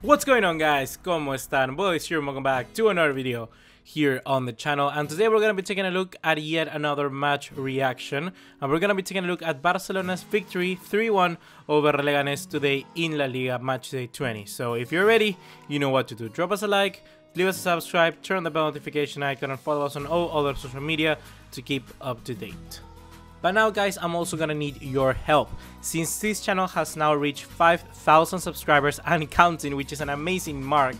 What's going on, guys? ¿Cómo están? BugaLuis here, welcome back to another video here on the channel. And today we're going to be taking a look at yet another match reaction. And we're going to be taking a look at Barcelona's victory 3-1 over Leganes today in La Liga match day 20. So if you're ready, you know what to do. Drop us a like, leave us a subscribe, turn the bell notification icon, and follow us on all other social media to keep up to date. But now, guys, I'm also gonna need your help. Since this channel has now reached 5,000 subscribers and counting, which is an amazing mark,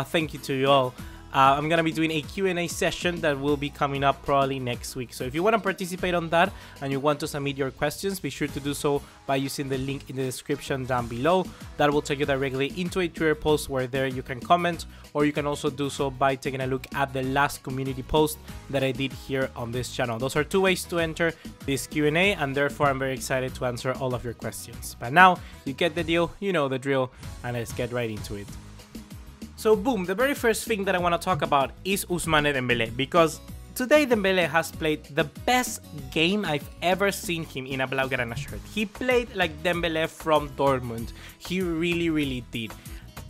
thank you to you all. I'm gonna be doing a Q&A session that will be coming up probably next week. So if you want to participate on that and you want to submit your questions, be sure to do so by using the link in the description down below. That will take you directly into a Twitter post where there you can comment, or you can also do so by taking a look at the last community post that I did here on this channel. Those are two ways to enter this Q&A, and therefore I'm very excited to answer all of your questions. But now you get the deal, you know the drill, and let's get right into it. So boom, the very first thing that I want to talk about is Ousmane Dembele, because today Dembele has played the best game I've ever seen him in a Blaugrana shirt. He played like Dembele from Dortmund. He really did.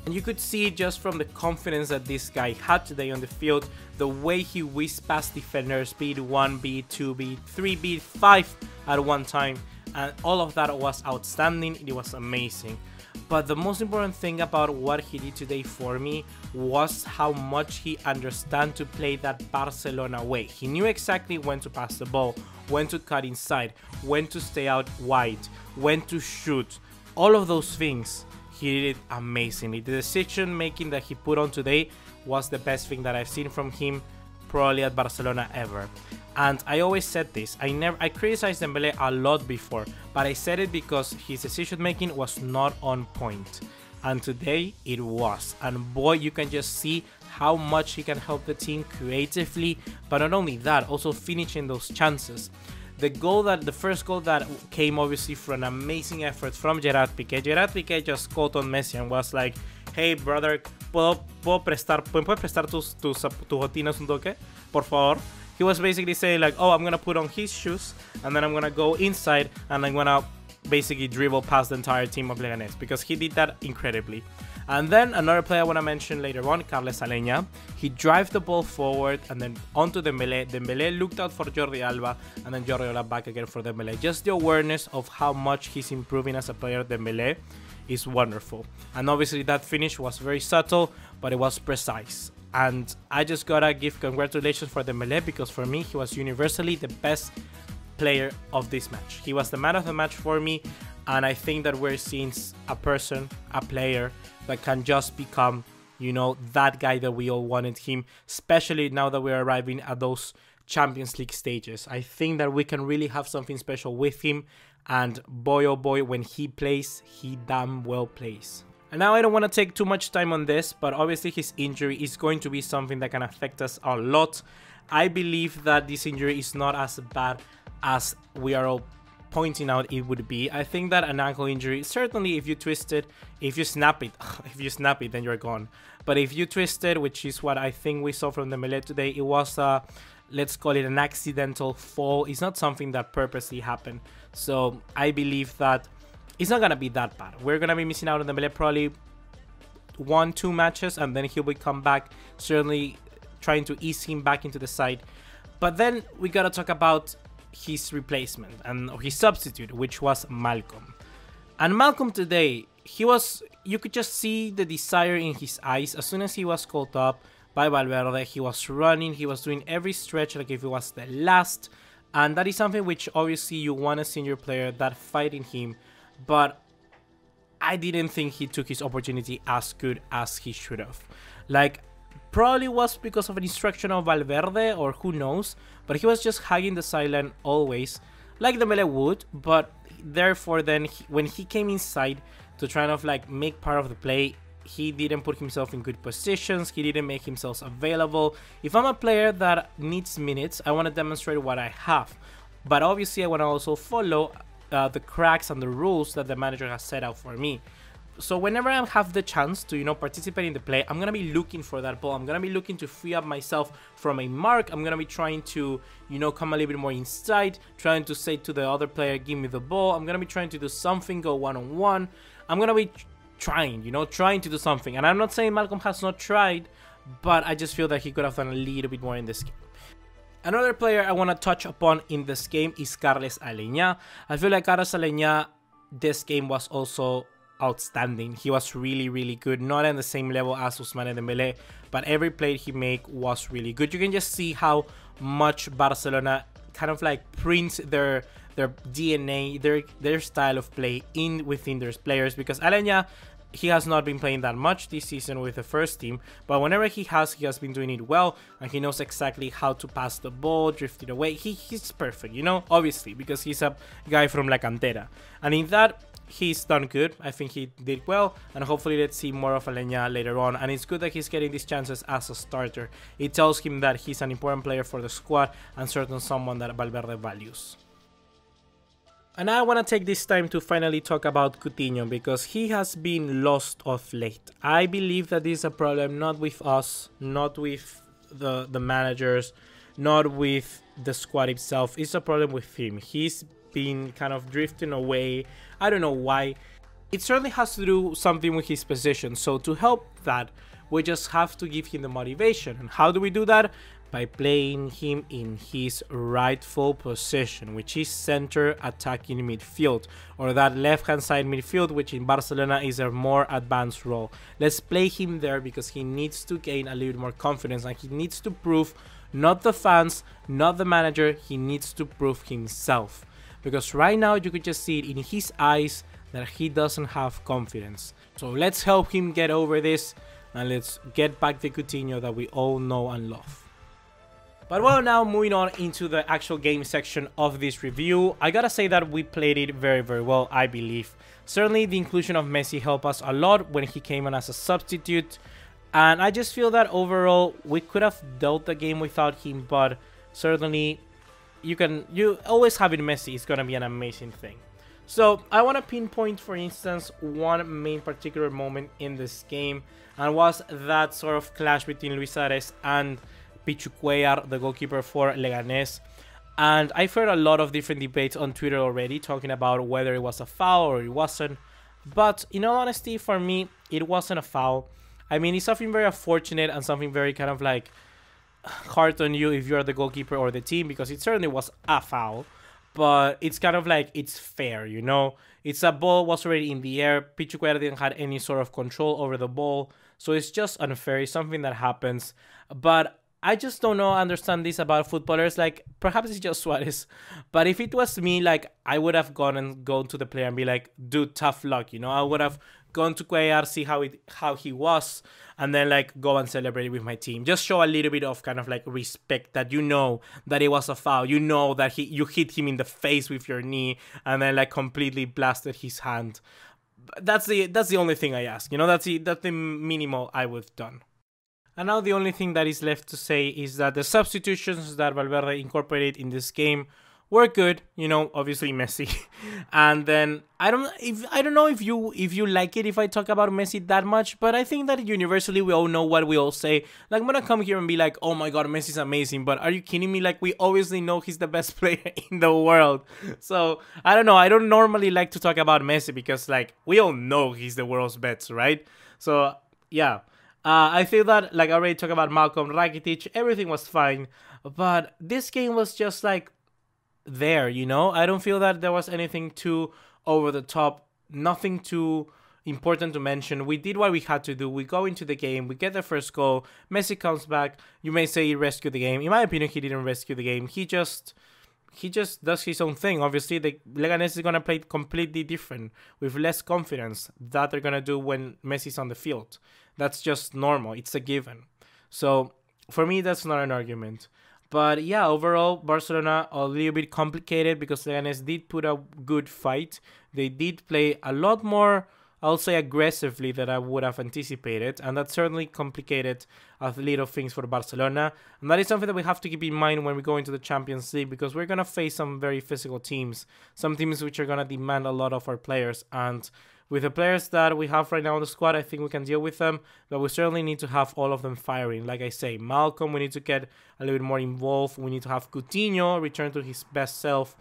And you could see just from the confidence that this guy had today on the field, the way he whizzed past defenders, be it 1B, 2B, 3B, 5 at one time, and all of that was outstanding. It was amazing. But the most important thing about what he did today for me was how much he understood to play that Barcelona way. He knew exactly when to pass the ball, when to cut inside, when to stay out wide, when to shoot. All of those things, he did it amazingly. The decision making that he put on today was the best thing that I've seen from him probably at Barcelona ever. And I always said this, I criticized Dembele a lot before, but I said it because his decision making was not on point. And today it was. And boy, you can just see how much he can help the team creatively, but not only that, also finishing those chances. The first goal that came obviously from an amazing effort from Gerard Piqué. Gerard Piqué just caught on Messi and was like, hey brother, ¿puedes prestar tus botines un toque? Por favor. He was basically saying like, oh, I'm gonna put on his shoes and then I'm gonna go inside and I'm gonna basically dribble past the entire team of Leganes, because he did that incredibly. And then another player I want to mention later on, Carles Aleña. He drives the ball forward and then onto Dembele. Dembele looked out for Jordi Alba and then Jordi Alba back again for Dembele. Just the awareness of how much he's improving as a player, Dembele, is wonderful. And obviously that finish was very subtle, but it was precise. And I just gotta give congratulations for Dembele, because for me he was universally the best player of this match. He was the man of the match for me, and I think that we're seeing a person, a player that can just become, you know, that guy that we all wanted him, especially now that we're arriving at those Champions League stages. I think that we can really have something special with him, and boy oh boy, when he plays, he damn well plays. And now I don't want to take too much time on this, but obviously his injury is going to be something that can affect us a lot. I believe that this injury is not as bad as we are all pointing out it would be. I think that an ankle injury, certainly if you twist it, if you snap it, then you're gone. But if you twist it, which is what I think we saw from Dembele today, it was let's call it an accidental fall. It's not something that purposely happened. So I believe that it's not gonna be that bad. We're gonna be missing out on Dembele probably 1-2 matches, and then he will come back, certainly trying to ease him back into the side. But then we gotta talk about his replacement and his substitute, which was Malcom. And Malcom today, you could just see the desire in his eyes. As soon as he was called up by Valverde, he was running, he was doing every stretch like if it was the last. And that is something which obviously you want a senior player, that fight in him. But I didn't think he took his opportunity as good as he should have. Like, probably was because of an instruction of Valverde, or who knows, but he was just hugging the sideline always, like Dembele would. But therefore then, when he came inside to try to like make part of the play, he didn't put himself in good positions, he didn't make himself available. If I'm a player that needs minutes, I want to demonstrate what I have, but obviously I want to also follow the cracks and the rules that the manager has set out for me. So whenever I have the chance to, you know, participate in the play, I'm going to be looking for that ball. I'm going to be looking to free up myself from a mark. I'm going to be trying to, you know, come a little bit more inside, trying to say to the other player, give me the ball. I'm going to be trying to do something, go one-on-one. I'm going to be trying, you know, trying to do something. And I'm not saying Malcolm has not tried, but I just feel that he could have done a little bit more in this game. Another player I want to touch upon in this game is Carles Aleñá. I feel like Carles Aleñá, this game was also outstanding. He was really, really good. Not on the same level as Ousmane Dembele, but every play he made was really good. You can just see how much Barcelona kind of like prints their DNA, their style of play within their players, because Aleñá, he has not been playing that much this season with the first team, but whenever he has been doing it well, and he knows exactly how to pass the ball, drift it away. He's perfect, you know, obviously, because he's a guy from La Cantera, and in that, he's done good. I think he did well, and hopefully let's see more of Aleñá later on. And it's good that he's getting these chances as a starter. It tells him that he's an important player for the squad, and certainly someone that Valverde values. And now I want to take this time to finally talk about Coutinho, because he has been lost of late. I believe that this is a problem not with us, not with the managers, not with the squad itself. It's a problem with him. He's been kind of drifting away. I don't know why. It certainly has to do something with his position. So to help that, we just have to give him the motivation. And how do we do that? By playing him in his rightful position, which is center attacking midfield, or that left-hand side midfield, which in Barcelona is a more advanced role. Let's play him there because he needs to gain a little more confidence, and he needs to prove, not the fans, not the manager, he needs to prove himself. Because right now you could just see it in his eyes that he doesn't have confidence. So let's help him get over this, and let's get back the Coutinho that we all know and love. But well, now moving on into the actual game section of this review, I gotta say that we played it very, very well, I believe. Certainly the inclusion of Messi helped us a lot when he came on as a substitute, and I just feel that overall we could have dealt the game without him, but certainly you always having Messi is gonna be an amazing thing. So I want to pinpoint, for instance, one main particular moment in this game, and was that sort of clash between Luis Suarez and Pichu Cuellar, the goalkeeper for Leganes. And I've heard a lot of different debates on Twitter already talking about whether it was a foul or it wasn't. But in all honesty, for me, it wasn't a foul. I mean, it's something very unfortunate and something very kind of like hard on you if you're the goalkeeper or the team, because it certainly was a foul. But it's kind of like, it's fair, you know? It's a ball was already in the air. Pichu Cuellar didn't have any sort of control over the ball. So it's just unfair. It's something that happens. But I just don't understand this about footballers. Like, perhaps it's just Suarez, but if it was me, like, I would have gone to the player and be like, dude, tough luck, you know. I would have gone to Cuellar, see how he was, and then like go and celebrate with my team. Just show a little bit of kind of like respect, that you know that it was a foul, you know that you hit him in the face with your knee and then like completely blasted his hand. That's the only thing I ask, you know. That's the minimal I would have done. And now the only thing that is left to say is that the substitutions that Valverde incorporated in this game were good, you know, obviously Messi. And then I don't know if you like it if I talk about Messi that much, but I think that universally we all know what we all say. Like, I'm gonna come here and be like, oh my god, Messi's amazing, but are you kidding me? Like, we obviously know he's the best player in the world. So I don't know, I don't normally like to talk about Messi because like we all know he's the world's best, right? So yeah. I feel that, like I already talked about Malcolm, Rakitic, everything was fine, but this game was just like there, you know. I don't feel that there was anything too over the top, nothing too important to mention. We did what we had to do. We go into the game, we get the first goal, Messi comes back. You may say he rescued the game. In my opinion, he didn't rescue the game. He just does his own thing. Obviously, the Leganes is gonna play completely different with less confidence that they're gonna do when Messi's on the field. That's just normal. It's a given. So for me, that's not an argument. But yeah, overall, Barcelona a little bit complicated because Leganes did put a good fight. They did play a lot more, I'll say, aggressively than I would have anticipated. And that certainly complicated a little things for Barcelona. And that is something that we have to keep in mind when we go into the Champions League, because we're going to face some very physical teams. Some teams which are going to demand a lot of our players. And with the players that we have right now in the squad, I think we can deal with them, but we certainly need to have all of them firing. Like I say, Malcolm, we need to get a little bit more involved. We need to have Coutinho return to his best self.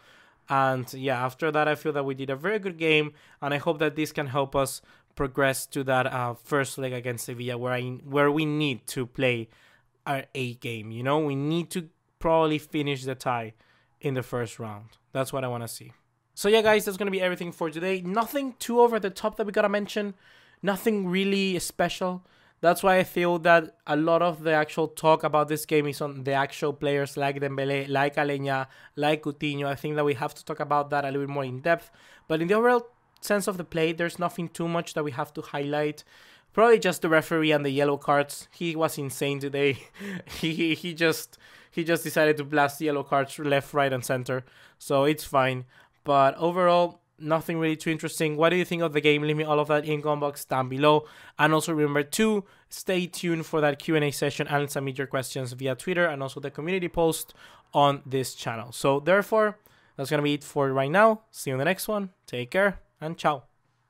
And yeah, after that, I feel that we did a very good game, and I hope that this can help us progress to that first leg against Sevilla, where we need to play our A game. You know, we need to probably finish the tie in the first round. That's what I want to see. So yeah, guys, that's going to be everything for today. Nothing too over the top that we got to mention. Nothing really special. That's why I feel that a lot of the actual talk about this game is on the actual players like Dembele, like Aleñá, like Coutinho. I think that we have to talk about that a little bit more in depth. But in the overall sense of the play, there's nothing too much that we have to highlight. Probably just the referee and the yellow cards. He was insane today. he just decided to blast the yellow cards left, right, and center. So it's fine. But overall, nothing really too interesting. What do you think of the game? Leave me all of that in comment box down below. And also remember to stay tuned for that Q&A session and submit your questions via Twitter and also the community post on this channel. So therefore, that's going to be it for right now. See you in the next one. Take care and ciao.